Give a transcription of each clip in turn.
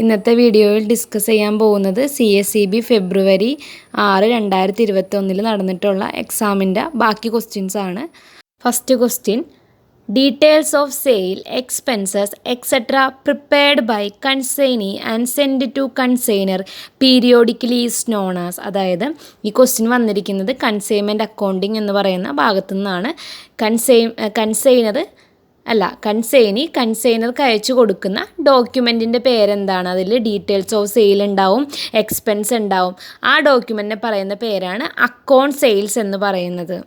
ഇന്നത്തെ വീഡിയോയിൽ ഡിസ്കസ് ചെയ്യാൻ പോകുന്നത് CSEB ഫെബ്രുവരി 6, 2021 നടന്നിട്ടുള്ള എക്സാമിൻ്റെ ബാക്കി ക്വസ്റ്റ്യൻസ് ആണ്. First question, details of sale expenses etcetera prepared by consignee and send to consignor periodically is known as. അതായത് ഈ ക്വസ്റ്റ്യൻ വന്നിരിക്കുന്നത് കൺസൈൻമെൻറ്റ് അക്കൗണ്ടിങ് എന്ന് പറയുന്ന ഭാഗത്തു നിന്നാണ്. കൺസൈനർക്ക് അയച്ചു കൊടുക്കുന്ന ഡോക്യുമെൻറ്റിൻ്റെ പേരെന്താണ്? അതിൽ ഡീറ്റെയിൽസ് ഓഫ് സെയിൽ ഉണ്ടാവും, എക്സ്പെൻസ് ഉണ്ടാവും. ആ ഡോക്യുമെൻറ്റിനെ പറയുന്ന പേരാണ് അക്കൗണ്ട് സെയിൽസ് എന്ന് പറയുന്നത്.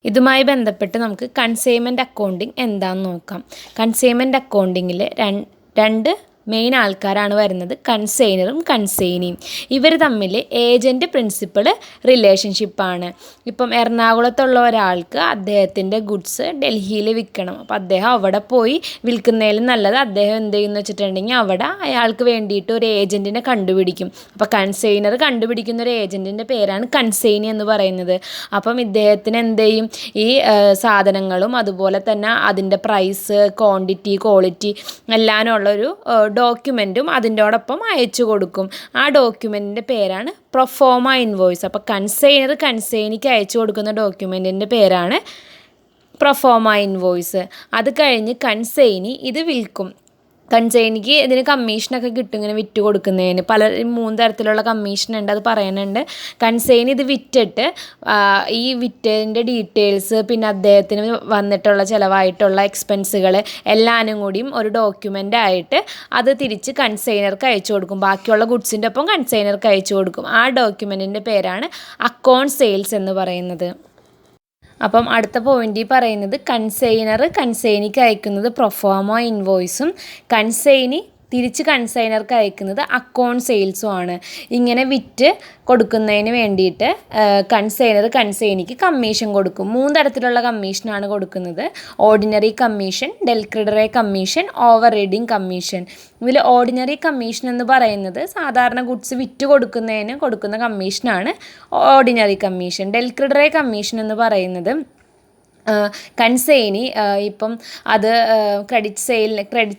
ഇതുമായി ബന്ധപ്പെട്ട് നമുക്ക് കൺസൈൻമെൻറ്റ് അക്കൗണ്ടിങ് എന്താണെന്ന് നോക്കാം. കൺസൈൻമെൻറ്റ് അക്കൗണ്ടിങ്ങിൽ രണ്ട് മെയിൻ ആൾക്കാരാണ് വരുന്നത്, കൺസൈനറും കൺസൈനിയും. ഇവർ തമ്മിൽ ഏജൻറ്റ് പ്രിൻസിപ്പൾ റിലേഷൻഷിപ്പാണ്. ഇപ്പം എറണാകുളത്തുള്ള ഒരാൾക്ക് അദ്ദേഹത്തിൻ്റെ ഗുഡ്സ് ഡൽഹിയിൽ വിൽക്കണം. അപ്പോൾ അദ്ദേഹം അവിടെ പോയി വിൽക്കുന്നതിലും നല്ലത് അദ്ദേഹം എന്ത് ചെയ്യുമെന്ന് വെച്ചിട്ടുണ്ടെങ്കിൽ അവിടെ അയാൾക്ക് വേണ്ടിയിട്ട് ഒരു ഏജൻറ്റിനെ കണ്ടുപിടിക്കും. അപ്പോൾ കൺസൈനർ കണ്ടുപിടിക്കുന്ന ഒരു ഏജൻറ്റിൻ്റെ പേരാണ് കൺസൈനി എന്ന് പറയുന്നത്. അപ്പം ഇദ്ദേഹത്തിന് എന്ത് ചെയ്യും, ഈ സാധനങ്ങളും അതുപോലെ തന്നെ അതിൻ്റെ പ്രൈസ്, ക്വാണ്ടിറ്റി, ക്വാളിറ്റി എല്ലാം ഉള്ളൊരു ഡോക്യുമെൻറ്റും അതിൻ്റോടൊപ്പം അയച്ചു കൊടുക്കും. ആ ഡോക്യുമെൻറ്റിൻ്റെ പേരാണ് പ്രൊഫോമ ഇൻവോയ്സ്. അപ്പോൾ കൺസൈനർ കൺസൈനിക്ക് അയച്ചു കൊടുക്കുന്ന ഡോക്യുമെൻറ്റിൻ്റെ പേരാണ് പ്രൊഫോമ ഇൻവോയ്സ്. അത് കഴിഞ്ഞ് കൺസൈനി ഇത് വിൽക്കും. കൺസൈനിക്ക് ഇതിന് കമ്മീഷനൊക്കെ കിട്ടും, ഇങ്ങനെ വിറ്റ് കൊടുക്കുന്നതിന് 3 തരത്തിലുള്ള കമ്മീഷനുണ്ട്, അത് പറയുന്നുണ്ട്. കൺസൈനി ഇത് വിറ്റിട്ട് ഈ വിറ്റതിൻ്റെ ഡീറ്റെയിൽസ്, പിന്നെ അദ്ദേഹത്തിന് വന്നിട്ടുള്ള ചിലവായിട്ടുള്ള എക്സ്പെൻസുകൾ എല്ലാവരും കൂടിയും ഒരു ഡോക്യുമെൻ്റ് ആയിട്ട് അത് തിരിച്ച് കൺസൈനർക്ക് അയച്ചു കൊടുക്കും. ബാക്കിയുള്ള ഗുഡ്സിൻ്റെ ഒപ്പം കൺസൈനർക്ക് അയച്ചു കൊടുക്കും. ആ ഡോക്യുമെൻറ്റിൻ്റെ പേരാണ് അക്കൗണ്ട് സെയിൽസ് എന്ന് പറയുന്നത്. അപ്പം അടുത്ത പോയിൻ്റ് പറയുന്നത് കൺസൈനർ കൺസൈനിക്ക് അയക്കുന്നത് പ്രൊഫോമ ഇൻവോയ്സും കൺസൈനി തിരിച്ച് കൺസൈനർക്ക് അയക്കുന്നത് അക്കൗണ്ട് സെയിൽസും ആണ്. ഇങ്ങനെ വിറ്റ് കൊടുക്കുന്നതിന് വേണ്ടിയിട്ട് കൺസൈനർ കൺസൈനിക്ക് കമ്മീഷൻ കൊടുക്കും. 3 തരത്തിലുള്ള കമ്മീഷനാണ് കൊടുക്കുന്നത്: ordinary commission, del credere commission, over riding commission. ഇതിൽ ഓർഡിനറി കമ്മീഷൻ എന്ന് പറയുന്നത് സാധാരണ ഗുഡ്സ് വിറ്റ് കൊടുക്കുന്നതിന് കൊടുക്കുന്ന കമ്മീഷനാണ് ഓർഡിനറി കമ്മീഷൻ. ഡെൽക്രിഡറെ കമ്മീഷൻ എന്ന് പറയുന്നത് കൺസൈനി ഇപ്പം അത് ക്രെഡിറ്റ്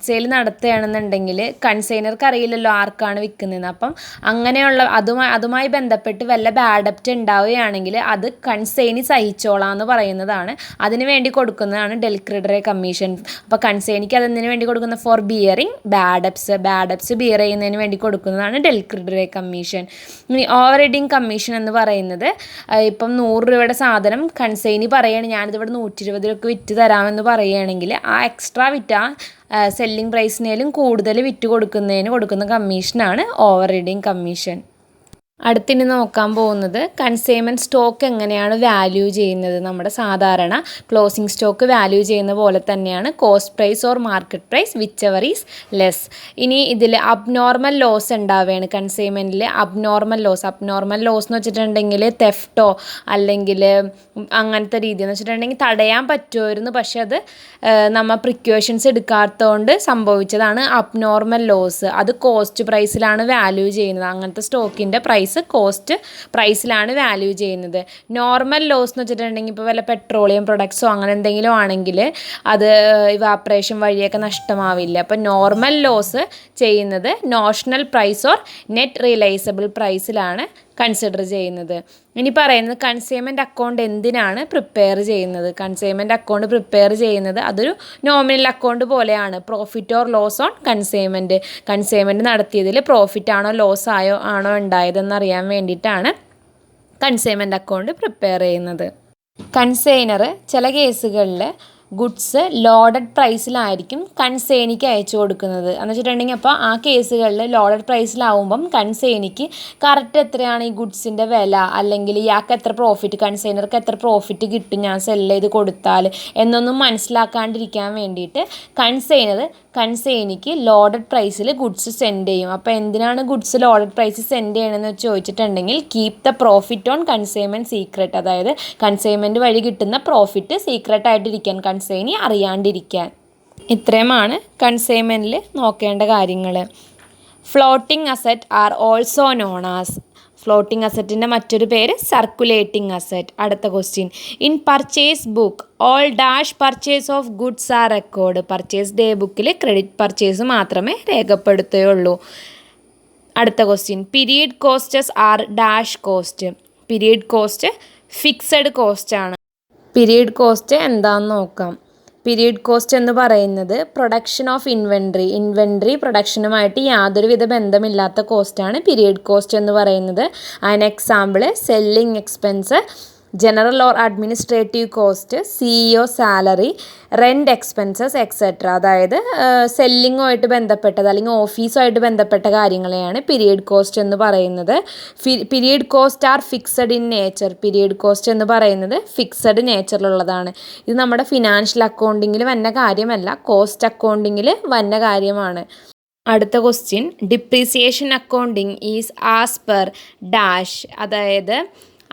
സെയിൽ നടത്തുകയാണെന്നുണ്ടെങ്കിൽ കൺസൈനർക്ക് അറിയില്ലല്ലോ ആർക്കാണ് വിൽക്കുന്നതെന്ന്. അപ്പം അങ്ങനെയുള്ള അതുമായി ബന്ധപ്പെട്ട് വല്ല ബാഡപ്റ്റ് ഉണ്ടാവുകയാണെങ്കിൽ അത് കൺസൈനി സഹിച്ചോളാം എന്ന് പറയുന്നതാണ്. അതിന് വേണ്ടി കൊടുക്കുന്നതാണ് ഡെൽക്രിഡറെ കമ്മീഷൻ. അപ്പോൾ കൺസൈനിക്ക് അതിന് വേണ്ടി കൊടുക്കുന്ന ഫോർ ബിയറിങ് ബാഡപ്സ് ബിയർ ചെയ്യുന്നതിന് വേണ്ടി കൊടുക്കുന്നതാണ് ഡെൽക്രിഡറെ കമ്മീഷൻ. ഇനി ഓവർ റീഡിങ് കമ്മീഷൻ എന്ന് പറയുന്നത് ഇപ്പം 100 രൂപയുടെ സാധനം കൺസൈനി പറയുകയാണ് ഞാനിതിവിടെ 120 രൂപയ്ക്ക് വിറ്റ് തരാമെന്ന് പറയുകയാണെങ്കിൽ ആ എക്സ്ട്രാ വിറ്റ് സെല്ലിംഗ് പ്രൈസിനേലും കൂടുതൽ വിറ്റ് കൊടുക്കുന്നതിന് കൊടുക്കുന്ന കമ്മീഷനാണ് ഓവർ റീഡിങ് കമ്മീഷൻ. അടുത്തിനി നോക്കാൻ പോകുന്നത് കൺസൈൻമെൻറ്റ് സ്റ്റോക്ക് എങ്ങനെയാണ് വാല്യൂ ചെയ്യുന്നത്. നമ്മുടെ സാധാരണ ക്ലോസിംഗ് സ്റ്റോക്ക് വാല്യൂ ചെയ്യുന്ന പോലെ തന്നെയാണ് cost price or market price whichever is less. ഇനി ഇതിൽ അബ്നോർമൽ ലോസ് ഉണ്ടാവുകയാണ് കൺസൈൻമെൻറ്റിൽ. അബ്നോർമൽ ലോസ് എന്ന് വെച്ചിട്ടുണ്ടെങ്കിൽ തെഫ്റ്റോ അല്ലെങ്കിൽ അങ്ങനത്തെ രീതി എന്ന് വെച്ചിട്ടുണ്ടെങ്കിൽ തടയാൻ പറ്റുമായിരുന്നു, പക്ഷെ അത് നമ്മൾ പ്രിക്കോഷൻസ് എടുക്കാത്തതുകൊണ്ട് സംഭവിച്ചതാണ് അബ്നോർമൽ ലോസ്. അത് കോസ്റ്റ് പ്രൈസിലാണ് വാല്യൂ ചെയ്യുന്നത്. അങ്ങനത്തെ സ്റ്റോക്കിൻ്റെ പ്രൈസ് കോസ്റ്റ് പ്രൈസിലാണ് വാല്യൂ ചെയ്യുന്നത്. നോർമൽ ലോസ് എന്ന് വെച്ചിട്ടുണ്ടെങ്കിൽ ഇപ്പോൾ വല്ല പെട്രോളിയം പ്രൊഡക്ട്സോ അങ്ങനെ എന്തെങ്കിലും ആണെങ്കിൽ അത് ഇവാപ്പറേഷൻ വഴിയൊക്കെ നഷ്ടമാവില്ല. അപ്പോൾ നോർമൽ ലോസ് ചെയ്യുന്നത് notional price or net realisable പ്രൈസിലാണ് കൺസിഡർ ചെയ്യുന്നത്. ഇനി പറയുന്നത് കൺസൈൻമെൻറ്റ് അക്കൗണ്ട് എന്തിനാണ് പ്രിപ്പയർ ചെയ്യുന്നത്. കൺസൈൻമെൻറ്റ് അക്കൗണ്ട് പ്രിപ്പയർ ചെയ്യുന്നത് അതൊരു നോമിനൽ അക്കൗണ്ട് പോലെയാണ്. Profit or loss on consignment നടത്തിയതിൽ പ്രോഫിറ്റ് ആണോ ലോസ് ആണോ ഉണ്ടായതെന്ന് അറിയാൻ വേണ്ടിയിട്ടാണ് കൺസൈൻമെൻറ്റ് അക്കൗണ്ട് പ്രിപ്പയർ ചെയ്യുന്നത്. കൺസൈനർ ചില കേസുകളിൽ ഗുഡ്സ് ലോഡഡ് പ്രൈസിലായിരിക്കും കൺസൈനിക്ക് അയച്ചു കൊടുക്കുന്നത് എന്ന് വെച്ചിട്ടുണ്ടെങ്കിൽ അപ്പോൾ ആ കേസുകളിൽ ലോഡഡ് പ്രൈസിലാവുമ്പം കൺസൈനിക്ക് കറക്റ്റ് എത്രയാണ് ഈ ഗുഡ്സിൻ്റെ വില, അല്ലെങ്കിൽ ഇയാൾക്ക് എത്ര പ്രോഫിറ്റ്, കൺസൈനർക്ക് എത്ര പ്രോഫിറ്റ് കിട്ടും ഞാൻ സെല്ല് ചെയ്ത് കൊടുത്താൽ എന്നൊന്നും മനസ്സിലാക്കാണ്ടിരിക്കാൻ വേണ്ടിയിട്ട് കൺസൈനിക്ക് ലോഡഡ് പ്രൈസിൽ ഗുഡ്സ് സെൻഡ് ചെയ്യും. അപ്പോൾ എന്തിനാണ് ഗുഡ്സ് ലോഡഡ് പ്രൈസ് സെൻഡ് ചെയ്യണമെന്ന് ചോദിച്ചിട്ടുണ്ടെങ്കിൽ keep the profit on consignment secret. അതായത് കൺസൈൻമെൻറ്റ് വഴി കിട്ടുന്ന പ്രോഫിറ്റ് സീക്രട്ടായിട്ടിരിക്കാൻ, കൺസൈനി അറിയാണ്ടിരിക്കാൻ. ഇത്രയുമാണ് കൺസൈൻമെൻറ്റിൽ നോക്കേണ്ട കാര്യങ്ങൾ. Floating asset are also known as. Floating അസറ്റിൻ്റെ മറ്റൊരു പേര് സർക്കുലേറ്റിംഗ് അസറ്റ്. അടുത്ത question, in purchase book all dash purchase of goods are record. Purchase day ബുക്കിൽ ക്രെഡിറ്റ് പർച്ചേസ് മാത്രമേ രേഖപ്പെടുത്തുകയുള്ളൂ. അടുത്ത question, period costs are dash cost. Period cost fixed cost ആണ്. Period cost എന്താണെന്ന് നോക്കാം. പീരീഡ് കോസ്റ്റ് എന്ന് പറയുന്നത് പ്രൊഡക്ഷൻ ഓഫ് ഇൻവെൻട്രി പ്രൊഡക്ഷനുമായിട്ട് യാതൊരുവിധ ബന്ധമില്ലാത്ത കോസ്റ്റാണ് പീരീഡ് കോസ്റ്റ് എന്ന് പറയുന്നത്. അതിന് example selling expense, general or administrative cost, CEO salary, rent expenses etcetera. അതായത് സെല്ലിങ്ങുമായിട്ട് ബന്ധപ്പെട്ടത് അല്ലെങ്കിൽ ഓഫീസുമായിട്ട് ബന്ധപ്പെട്ട കാര്യങ്ങളെയാണ് പീരീഡ് കോസ്റ്റ് എന്ന് പറയുന്നത്. Period cost are fixed in nature. Period cost എന്ന് പറയുന്നത് ഫിക്സഡ് നേച്ചറിലുള്ളതാണ്. ഇത് നമ്മുടെ ഫിനാൻഷ്യൽ അക്കൗണ്ടിങ്ങിൽ വന്ന കാര്യമല്ല, കോസ്റ്റ് അക്കൗണ്ടിങ്ങിൽ വന്ന കാര്യമാണ്. അടുത്ത question, depreciation accounting is as per dash. അതായത്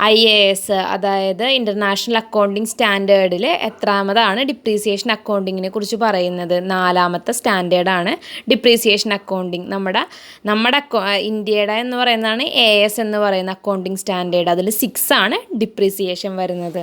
IAS അതായത് ഇൻ്റർനാഷണൽ അക്കൗണ്ടിങ് സ്റ്റാൻഡേർഡിൽ എത്രാമതാണ് ഡിപ്രീസിയേഷൻ അക്കൗണ്ടിങ്ങിനെ കുറിച്ച് പറയുന്നത്? 4ാമത്തെ സ്റ്റാൻഡേർഡാണ് ഡിപ്രീസിയേഷൻ അക്കൗണ്ടിങ്. നമ്മുടെ ഇന്ത്യയുടെ എന്ന് പറയുന്നതാണ് AS എന്ന് പറയുന്ന അക്കൗണ്ടിങ് സ്റ്റാൻഡേർഡ്. അതിൽ 6 ആണ് ഡിപ്രീസിയേഷൻ വരുന്നത്.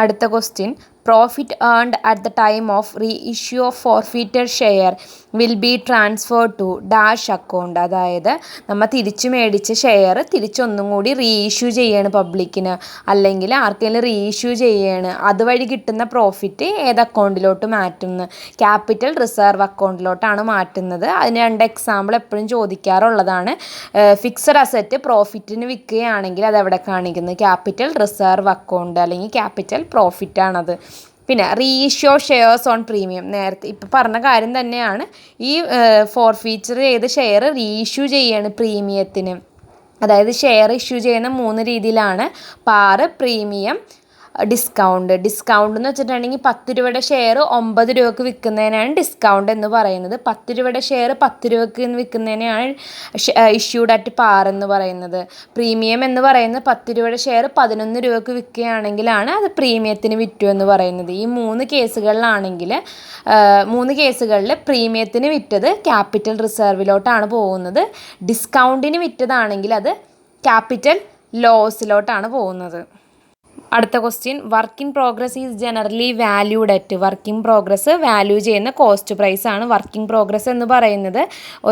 അടുത്ത question, profit earned at the time of reissue of forfeited share will be transferred to dash account. അതായത് നമ്മൾ തിരിച്ചു മേടിച്ച ഷെയർ തിരിച്ചൊന്നും കൂടി റീ ഇഷ്യൂ ചെയ്യാണ് പബ്ലിക്കിന്, അല്ലെങ്കിൽ ആർക്കെങ്കിലും റീ ഇഷ്യൂ ചെയ്യാണ്. അതുവഴി കിട്ടുന്ന പ്രോഫിറ്റ് ഏത് അക്കൗണ്ടിലോട്ട് മാറ്റുന്നു? ക്യാപിറ്റൽ റിസർവ് അക്കൗണ്ടിലോട്ടാണ് മാറ്റുന്നത്. അതിന് 2 എക്സാമ്പിൾ എപ്പോഴും ചോദിക്കാറുള്ളതാണ്. ഫിക്സഡ് അസറ്റ് പ്രോഫിറ്റിന് വിൽക്കുകയാണെങ്കിൽ അതെവിടെ കാണിക്കുന്നത്? ക്യാപിറ്റൽ റിസർവ് അക്കൗണ്ട് അല്ലെങ്കിൽ ക്യാപിറ്റൽ പ്രോഫിറ്റ് ആണത്. പിന്നെ റീഇഷ്യൂ ഷെയർസ് ഓൺ പ്രീമിയം, നേരത്തെ ഇപ്പോൾ പറഞ്ഞ കാര്യം തന്നെയാണ്. ഈ ഫോർഫീച്ചർ ചെയ്ത ഷെയർ റീഇഷ്യൂ ചെയ്യാണ് പ്രീമിയത്തിന്. അതായത് ഷെയർ ഇഷ്യൂ ചെയ്യുന്ന 3 രീതിയിലാണ്: പാറ്, പ്രീമിയം, ഡിസ്കൗണ്ട് എന്ന് വെച്ചിട്ടുണ്ടെങ്കിൽ 10 രൂപയുടെ ഷെയർ 9 രൂപയ്ക്ക് വിൽക്കുന്നതിനാണ് ഡിസ്കൗണ്ട് എന്ന് പറയുന്നത്. 10 രൂപയുടെ ഷെയർ 10 രൂപയ്ക്ക് വിൽക്കുന്നതിനാണ് ഇഷ്യൂഡ് അറ്റ് പാർ എന്ന് പറയുന്നത്. പ്രീമിയം എന്ന് പറയുന്നത് 10 രൂപയുടെ ഷെയർ 11 രൂപയ്ക്ക് വിൽക്കുകയാണെങ്കിലാണ് അത് പ്രീമിയത്തിന് വിറ്റു എന്ന് പറയുന്നത്. ഈ 3 കേസുകളിൽ പ്രീമിയത്തിന് വിറ്റത് ക്യാപിറ്റൽ റിസർവിലോട്ടാണ് പോകുന്നത്. ഡിസ്കൗണ്ടിന് വിറ്റതാണെങ്കിൽ അത് ക്യാപിറ്റൽ ലോസിലോട്ടാണ് പോകുന്നത്. അടുത്ത question, work in progress is generally valued at. Work in progress value ചെയ്യുന്ന കോസ്റ്റ് പ്രൈസ് ആണ്. വർക്ക് ഇൻ പ്രോഗ്രസ് എന്ന് പറയുന്നത്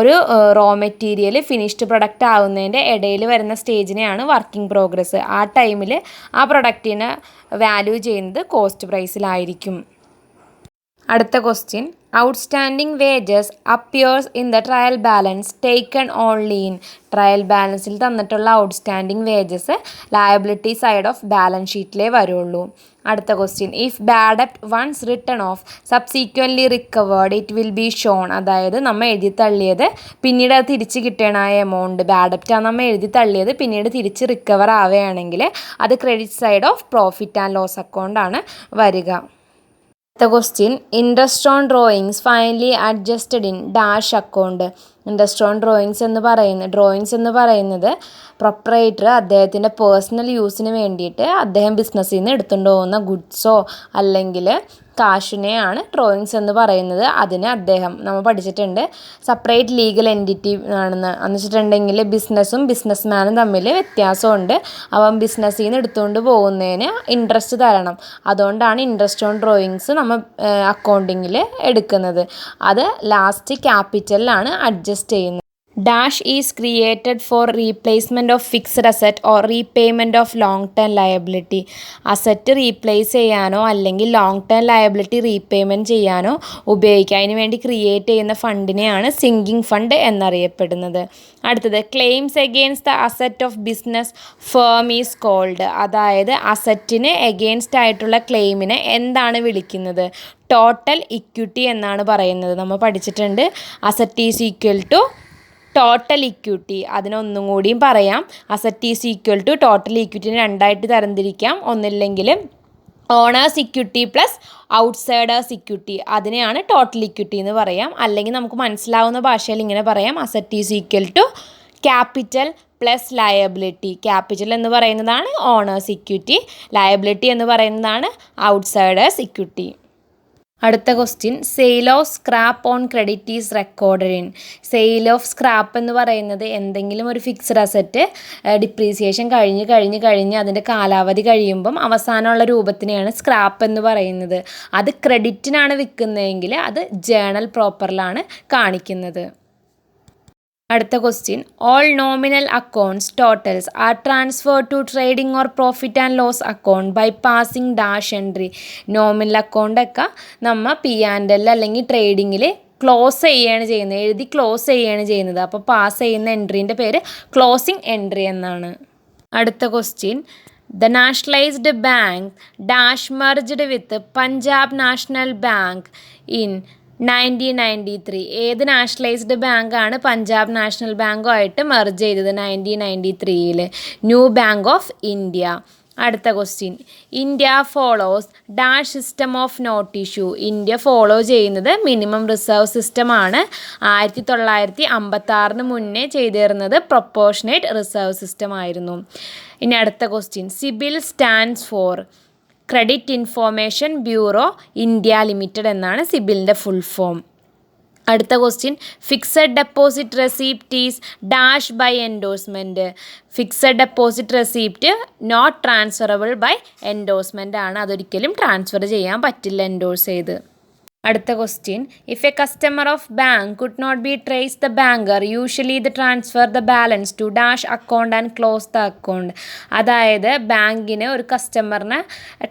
ഒരു റോ മെറ്റീരിയൽ ഫിനിഷ്ഡ് പ്രൊഡക്റ്റ് ആവുന്നതിൻ്റെ ഇടയിൽ വരുന്ന സ്റ്റേജിനെയാണ് വർക്ക് ഇൻ പ്രോഗ്രസ്. ആ ടൈമിൽ ആ പ്രൊഡക്റ്റിനെ വാല്യൂ ചെയ്യുന്നത് കോസ്റ്റ് പ്രൈസിലായിരിക്കും. അടുത്ത question, outstanding wages appears in the trial balance taken only in. Trial ബാലൻസിൽ തന്നിട്ടുള്ള outstanding wages liability side of balance ഷീറ്റിലേ വരുള്ളൂ. അടുത്ത ക്വസ്റ്റ്യൻ, ഇഫ് ബാഡ് ഡെപ്റ്റ് once written off subsequently recovered it will be shown. അതായത് നമ്മൾ എഴുതി തള്ളിയത് പിന്നീട് അത് തിരിച്ച് കിട്ടണായ എമൗണ്ട്, ബാഡ് ഡെപ്റ്റാണ് നമ്മൾ എഴുതി തള്ളിയത്, പിന്നീട് തിരിച്ച് റിക്കവർ ആവുകയാണെങ്കിൽ അത് credit side of profit and loss അക്കൗണ്ടാണ് വരിക. അടുത്ത question, interest on drawings finally adjusted in dash account. Interest on drawings എന്ന് പറയുന്നത് പ്രൊപ്പറേറ്റർ അദ്ദേഹത്തിൻ്റെ പേഴ്സണൽ യൂസിന് വേണ്ടിയിട്ട് അദ്ദേഹം ബിസിനസ്സിൽ നിന്ന് എടുത്തുകൊണ്ട് പോകുന്ന ഗുഡ്സോ അല്ലെങ്കിൽ കാശിനെയാണ് ഡ്രോയിങ്സ് എന്ന് പറയുന്നത്. അതിന് അദ്ദേഹം നമ്മൾ പഠിച്ചിട്ടുണ്ട് സെപ്പറേറ്റ് ലീഗൽ എൻറ്റിറ്റി ആണെന്ന്. എന്ന് വെച്ചിട്ടുണ്ടെങ്കിൽ ബിസിനസ്സും ബിസിനസ്മാനും തമ്മിൽ വ്യത്യാസമുണ്ട്. അവൻ ബിസിനസ്സിൽ നിന്ന് എടുത്തുകൊണ്ട് പോകുന്നതിന് ഇൻട്രസ്റ്റ് തരണം. അതുകൊണ്ടാണ് ഇൻട്രസ്റ്റ് ഓൺ ഡ്രോയിങ്സ് നമ്മൾ അക്കൗണ്ടിങ്ങിൽ എടുക്കുന്നത്. അത് ലാസ്റ്റ് ക്യാപിറ്റലിലാണ് അഡ്ജസ്റ്റ് ചെയ്യുന്നത്. Dash is created for replacement of fixed asset or repayment of long term liability. Asset replace ചെയ്യാനോ അല്ലെങ്കിൽ ലോങ് ടേം ലയബിലിറ്റി റീപേയ്മെൻറ്റ് ചെയ്യാനോ ഉപയോഗിക്കുക. അതിന് വേണ്ടി ക്രിയേറ്റ് ചെയ്യുന്ന ഫണ്ടിനെയാണ് സിങ്കിങ് ഫണ്ട് എന്നറിയപ്പെടുന്നത്. അടുത്തത്, claims against the asset of business firm is called. അതായത് അസറ്റിന് എഗെയിൻസ്റ്റ് ആയിട്ടുള്ള ക്ലെയിമിനെ എന്താണ് വിളിക്കുന്നത്? ടോട്ടൽ ഇക്വിറ്റി എന്നാണ് പറയുന്നത്. നമ്മൾ പഠിച്ചിട്ടുണ്ട് asset is equal to total equity. അതിനൊന്നും കൂടിയും പറയാം, asset is equal to total ഇക്വിറ്റിനെ 2ആയിട്ട് തരംതിരിക്കാം. ഒന്നില്ലെങ്കിൽ owners equity plus outsiders equity, അതിനെയാണ് ടോട്ടൽ ഇക്വിറ്റി എന്ന് പറയാം. അല്ലെങ്കിൽ നമുക്ക് മനസ്സിലാവുന്ന ഭാഷയിൽ ഇങ്ങനെ പറയാം, asset is equal to capital plus liability. Capital എന്ന് പറയുന്നതാണ് ഓണേഴ്സ് ഇക്വിറ്റി, ലയബിലിറ്റി എന്ന് പറയുന്നതാണ് ഔട്ട്സൈഡേഴ്സ് ഇക്വിറ്റി. അടുത്ത question, sale of scrap on credit is recorded in. Sale of scrap എന്ന് പറയുന്നത് എന്തെങ്കിലും ഒരു ഫിക്സഡ് അസറ്റ് ഡിപ്രീസിയേഷൻ കഴിഞ്ഞ് അതിൻ്റെ കാലാവധി കഴിയുമ്പം അവസാനമുള്ള രൂപത്തിനെയാണ് സ്ക്രാപ്പ് എന്ന് പറയുന്നത്. അത് ക്രെഡിറ്റിനാണ് വിൽക്കുന്നതെങ്കിൽ അത് ജേണൽ പ്രോപ്പറിലാണ് കാണിക്കുന്നത്. അടുത്ത question, all nominal accounts totals are transfer to trading or profit and loss account by passing dash entry. Nominal അക്കൗണ്ടൊക്കെ നമ്മൾ P&L അല്ലെങ്കിൽ ട്രേഡിങ്ങിൽ ക്ലോസ് ചെയ്യുകയാണ് ചെയ്യുന്നത്, എഴുതി ക്ലോസ് ചെയ്യുകയാണ് ചെയ്യുന്നത്. അപ്പോൾ പാസ് ചെയ്യുന്ന എൻട്രീൻ്റെ പേര് ക്ലോസിംഗ് എൻട്രി എന്നാണ്. അടുത്ത question, the nationalised bank dash merged with Punjab national bank in 1993. ഏത് നാഷണലൈസ്ഡ് ബാങ്കാണ് പഞ്ചാബ് നാഷണൽ ബാങ്കുമായിട്ട് മെർജ് ചെയ്തത് 1993? New Bank of India. അടുത്ത question, India follows dash system of note issue. India follow ചെയ്യുന്നത് മിനിമം റിസർവ് സിസ്റ്റമാണ്. 1956 മുന്നേ ചെയ്തിരുന്നത് പ്രൊപ്പോർഷനേറ്റ് റിസർവ് സിസ്റ്റം ആയിരുന്നു. ഇനി അടുത്ത question, CIBIL stands for credit information bureau India limited എന്നാണ് സിബിലിൻ്റെ ഫുൾ ഫോം. അടുത്ത question, fixed deposit receipt is dash by endorsement. Fixed deposit receipt not transferable by endorsement ആണ്. അതൊരിക്കലും ട്രാൻസ്ഫർ ചെയ്യാൻ പറ്റില്ല എൻഡോഴ്സ് ചെയ്ത്. അടുത്ത question, if a customer of bank could not be trace the banker usually the transfer the balance to dash account and close the account. അതായത് ബാങ്കിന് ഒരു കസ്റ്റമറിനെ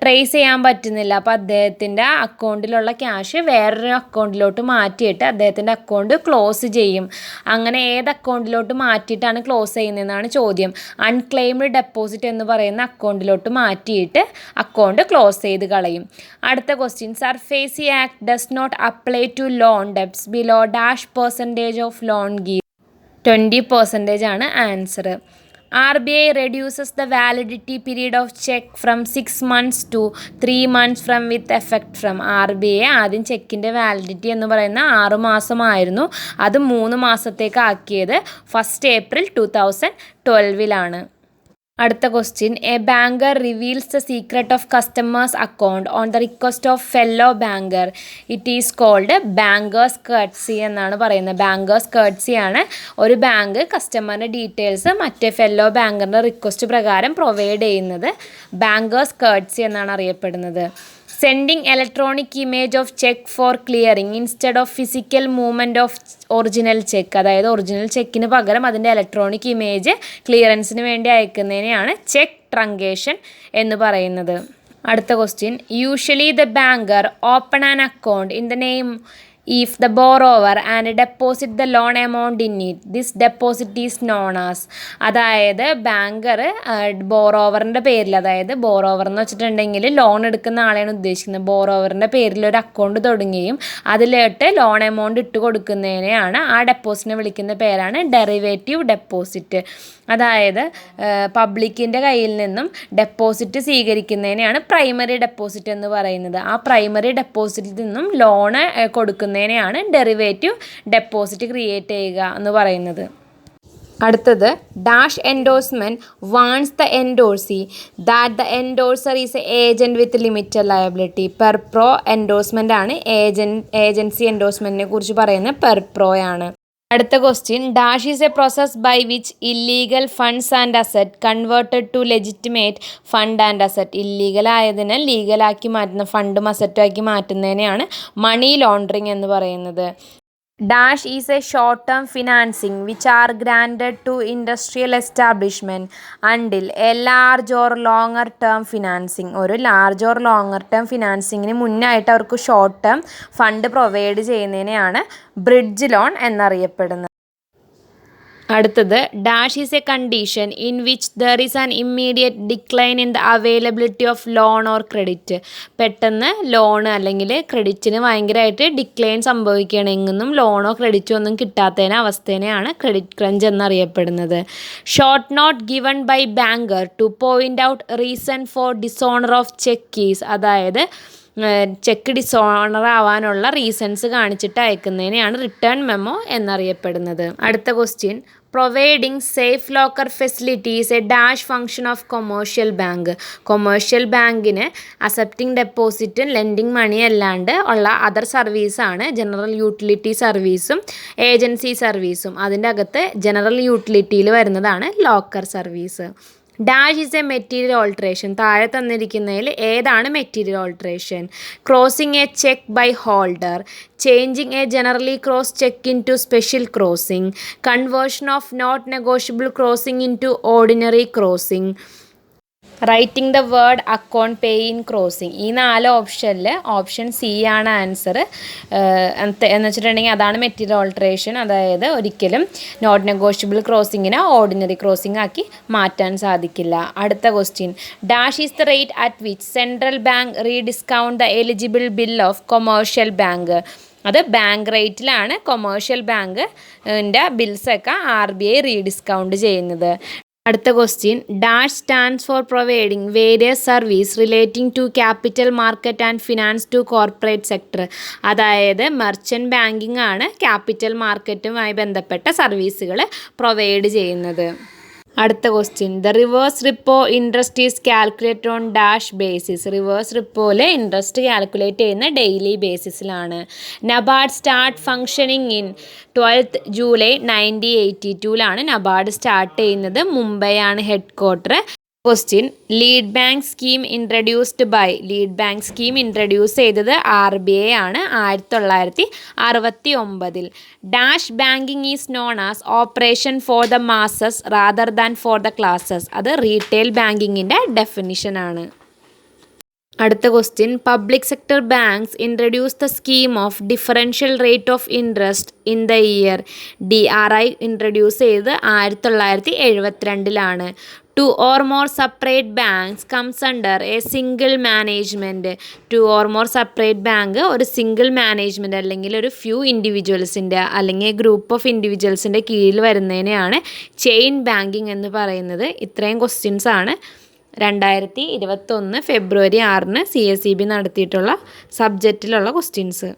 trace ചെയ്യാൻ പറ്റുന്നില്ല, അപ്പോൾ അദ്ദേഹത്തിൻ്റെ അക്കൗണ്ടിലുള്ള ക്യാഷ് വേറൊരു അക്കൗണ്ടിലോട്ട് മാറ്റിയിട്ട് അദ്ദേഹത്തിൻ്റെ അക്കൗണ്ട് ക്ലോസ് ചെയ്യും. അങ്ങനെ ഏത് അക്കൗണ്ടിലോട്ട് മാറ്റിയിട്ടാണ് ക്ലോസ് ചെയ്യുന്നതെന്നാണ് ചോദ്യം. അൺക്ലെയിംഡ് ഡെപ്പോസിറ്റ് എന്ന് പറയുന്ന അക്കൗണ്ടിലോട്ട് മാറ്റിയിട്ട് അക്കൗണ്ട് ക്ലോസ് ചെയ്ത് കളയും. അടുത്ത question, SARFAESI act does not apply to loan debts below dash percentage of loan given. 20% ആണ് answer. RBI reduces the validity period of check from 6 months to 3 months from with effect from. RBI ആദ്യം ചെക്കിൻ്റെ validity എന്ന് പറയുന്ന 6 മാസമായിരുന്നു, അത് 3 മാസത്തേക്ക് ആക്കിയത് 1 April 2012. അടുത്ത question, a banker reveals the secret of customer's account on the request of fellow banker. It is called bankers courtesy എന്നാണ് പറയുന്നത്. Bankers courtesy ആണ് ഒരു ബാങ്ക് കസ്റ്റമറിൻ്റെ ഡീറ്റെയിൽസ് മറ്റേ ഫെല്ലോ ബാങ്കറിൻ്റെ റിക്വസ്റ്റ് പ്രകാരം പ്രൊവൈഡ് ചെയ്യുന്നത്. ബാങ്കേഴ്സ് കർട്സി എന്നാണ് അറിയപ്പെടുന്നത്. Sending electronic image of cheque for clearing instead of physical movement of original cheque. അതായത് ഒറിജിനൽ ചെക്കിന് പകരം അതിൻ്റെ ഇലക്ട്രോണിക് ഇമേജ് ക്ലിയറൻസിന് വേണ്ടി അയക്കുന്നതിനെയാണ് ചെക്ക് ട്രങ്കേഷൻ എന്ന് പറയുന്നത്. അടുത്ത question, usually the banker open an account in the name if the borrower and deposit the loan amount in it. This deposit is known as. അതായത് banker ബോറോവറിൻ്റെ പേരിൽ, അതായത് ബോറോവർ എന്ന് വെച്ചിട്ടുണ്ടെങ്കിൽ loan എടുക്കുന്ന ആളെയാണ് ഉദ്ദേശിക്കുന്നത്. ബോറോവറിൻ്റെ പേരിൽ ഒരു അക്കൗണ്ട് തുടങ്ങുകയും അതിലോട്ട് ലോൺ എമൗണ്ട് ഇട്ട് കൊടുക്കുന്നതിനെയാണ് ആ ഡെപ്പോസിറ്റിനെ വിളിക്കുന്ന പേരാണ് ഡെറിവേറ്റീവ് ഡെപ്പോസിറ്റ്. അതായത് പബ്ലിക്കിൻ്റെ കയ്യിൽ നിന്നും ഡെപ്പോസിറ്റ് സ്വീകരിക്കുന്നതിനെയാണ് പ്രൈമറി ഡെപ്പോസിറ്റ് എന്ന് പറയുന്നത്. ആ പ്രൈമറി ഡെപ്പോസിറ്റിൽ നിന്നും ലോണ് കൊടുക്കുന്നതിനെയാണ് ഡെറിവേറ്റീവ് ഡെപ്പോസിറ്റ് ക്രിയേറ്റ് ചെയ്യുക എന്ന് പറയുന്നത്. അടുത്തത്, dash endorsement warns the endorsee that the endorser is a agent with limited liability. Per pro endorsement ആണ്. ഏജൻസി എൻഡോഴ്സ്മെൻറ്റിനെ കുറിച്ച് പറയുന്നത് പെർ പ്രോയാണ്. അടുത്ത question, dash is a process by which illegal funds and asset converted to legitimate fund and asset. ഇല്ലീഗലായതിനെ ലീഗലാക്കി മാറ്റുന്ന, ഫണ്ടും അസറ്റും ആക്കി മാറ്റുന്നതിനെയാണ് മണി ലോണ്ടറിങ് എന്ന് പറയുന്നത്. Dash is a short term financing which are granted to industrial establishment until a large or longer term financing. ഒരു ലാർജ് ഓർ ലോങ്ങർ ടേം ഫിനാൻസിങ്ങിന് മുന്നായിട്ട് അവർക്ക് ഷോർട്ട് ടേം ഫണ്ട് പ്രൊവൈഡ് ചെയ്യുന്നതിനെയാണ് ബ്രിഡ്ജ് ലോൺ എന്നറിയപ്പെടുന്നത്. അടുത്തത്, dash is a condition in which there is an immediate decline in the availability of loan or credit. പെട്ടെന്ന് loan അല്ലെങ്കിൽ ക്രെഡിറ്റിന് ഭയങ്കരമായിട്ട് ഡിക്ലൈൻ സംഭവിക്കുകയാണെങ്കിലും ലോണോ ക്രെഡിറ്റോ ഒന്നും കിട്ടാത്തതിന് അവസ്ഥേനെയാണ് ക്രെഡിറ്റ് ക്രഞ്ച് എന്നറിയപ്പെടുന്നത്. Short note given by banker to point out reason for dishonour of cheque keys. അതായത് ചെക്ക് ഡിസോണർ ആവാനുള്ള റീസൺസ് കാണിച്ചിട്ട് അയക്കുന്നതിനെയാണ് റിട്ടേൺ മെമ്മോ എന്നറിയപ്പെടുന്നത്. അടുത്ത question, providing safe locker facilities A dash function of commercial bank. Commercial ബാങ്കിന് accepting ഡെപ്പോസിറ്റും lending മണി അല്ലാണ്ട് ഉള്ള other സർവീസാണ് general utility സർവീസും ഏജൻസി സർവീസും. അതിൻ്റെ അകത്ത് ജനറൽ യൂട്ടിലിറ്റിയിൽ വരുന്നതാണ് locker service. Dash is a material alteration. താഴെ തന്നിരിക്കുന്നതിൽ ഏതാണ് material alteration? Crossing a cheque by holder, changing a generally cross cheque into special crossing, conversion of not negotiable crossing into ordinary crossing, writing the word account pay in crossing. ഈ 4 ഓപ്ഷനിൽ option C ആണ് answer. എന്ന് വെച്ചിട്ടുണ്ടെങ്കിൽ അതാണ് material alteration. അതായത് ഒരിക്കലും not negotiable ക്രോസിങ്ങിനെ ordinary crossing ആക്കി മാറ്റാൻ സാധിക്കില്ല. അടുത്ത question, dash is the rate at which central bank rediscount the eligible bill of commercial bank. അത് ബാങ്ക് റേറ്റിലാണ് കൊമേഴ്ഷ്യൽ ബാങ്കിൻ്റെ ബിൽസൊക്കെ RBI റീഡിസ്കൗണ്ട് ചെയ്യുന്നത്. അടുത്ത question, dash stands for providing various service relating to capital market and finance to corporate sector. അതായത് merchant banking ആണ് capital മാർക്കറ്റുമായി ബന്ധപ്പെട്ട സർവീസുകൾ പ്രൊവൈഡ് ചെയ്യുന്നത്. അടുത്ത question, the reverse repo interest is calculated on dash basis. Reverse റിപ്പോയിൽ interest calculate ചെയ്യുന്ന daily ബേസിസിലാണ്. NABARD start functioning in 12th July 1982 NABARD start ചെയ്യുന്നത്. മുംബൈ ആണ് head quarter. Question, lead bank scheme introduced by. Lead bank scheme introduce ചെയ്തത് RBI ആണ് 1969. Dash banking is known as operation for the masses rather than for the classes. അത് retail ബാങ്കിങ്ങിൻ്റെ ഡെഫിനിഷനാണ്. അടുത്ത question, public sector banks introduce the scheme of differential rate of interest in the year. DRI introduce ചെയ്തത് 1972. 2 or more separate banks comes under a single management. 2 or more separate bank ഒരു single management അല്ലെങ്കിൽ ഒരു few ഇൻഡിവിജ്വൽസിൻ്റെ അല്ലെങ്കിൽ group of ഇൻഡിവിജ്വൽസിൻ്റെ കീഴിൽ വരുന്നതിനെയാണ് chain banking എന്ന് പറയുന്നത്. ഇത്രയും questions ആണ് 2021 February 6 CSEB നടത്തിയിട്ടുള്ള സബ്ജക്റ്റിലുള്ള ക്വസ്റ്റ്യൻസ്.